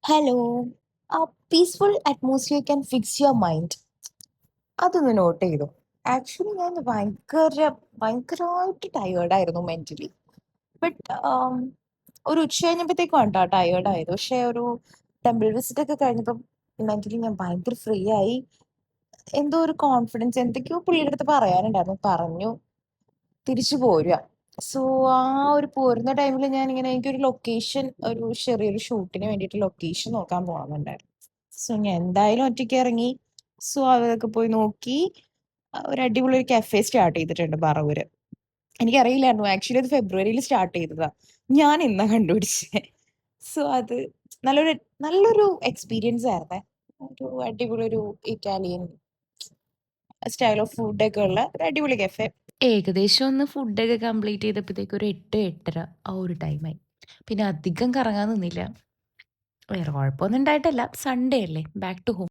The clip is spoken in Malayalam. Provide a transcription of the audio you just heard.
Hello. Peaceful atmosphere can fix your mind. അതൊന്ന് നോട്ട് ചെയ്തു. ആക്ച്വലി ഞാൻ ഭയങ്കരമായിട്ട് ടയേർഡായിരുന്നു മെന്റലി. ബട്ട് ഒരു ഉച്ച കഴിഞ്ഞപ്പോഴത്തേക്കും കേട്ടോ ടയേർഡായത്. പക്ഷെ ഒരു ടെമ്പിൾ വിസിറ്റ് ഒക്കെ കഴിഞ്ഞപ്പം മെന്റലി ഞാൻ ഭയങ്കര ഫ്രീ ആയി. എന്തോ ഒരു കോൺഫിഡൻസ് എന്തൊക്കെയോ പുള്ളിയുടെ അടുത്ത് പറയാനുണ്ടായിരുന്നു. പറഞ്ഞു തിരിച്ചു പോരുക. സോ ആ ഒരു പോരുന്ന ടൈമിൽ ഞാൻ ഇങ്ങനെ എനിക്കൊരു ലൊക്കേഷൻ ഒരു ചെറിയൊരു ഷൂട്ടിന് വേണ്ടിയിട്ട് ലൊക്കേഷൻ നോക്കാൻ പോകണമെന്നുണ്ടായിരുന്നു. സോ ഞാൻ എന്തായാലും ഒറ്റയ്ക്ക് ഇറങ്ങി. സോ അതൊക്കെ പോയി നോക്കി. ഒരു അടിപൊളി ഒരു കഫേ സ്റ്റാർട്ട് ചെയ്തിട്ടുണ്ട് പറവൂര്. എനിക്കറിയില്ലായിരുന്നു. ആക്ച്വലി അത് ഫെബ്രുവരിയിൽ സ്റ്റാർട്ട് ചെയ്തതാ. ഞാൻ ഇന്നാ കണ്ടുപിടിച്ചേ. സോ അത് നല്ലൊരു നല്ലൊരു എക്സ്പീരിയൻസ് ആയിരുന്നേ. ഒരു അടിപൊളി ഒരു ഇറ്റാലിയൻ സ്റ്റൈൽ ഓഫ് ഫുഡൊക്കെ ഉള്ള ഒരു അടിപൊളി കഫേ. ഏകദേശം ഒന്ന് ഫുഡൊക്കെ കംപ്ലീറ്റ് ചെയ്തപ്പോഴത്തേക്ക് ഒരു 8, 8:30 ആ ഒരു ടൈമായി. പിന്നെ അധികം കറങ്ങാൻ നിന്നില്ല. വേറെ കുഴപ്പമൊന്നും ഉണ്ടായിട്ടല്ല. സൺഡേ അല്ലേ. Back to home.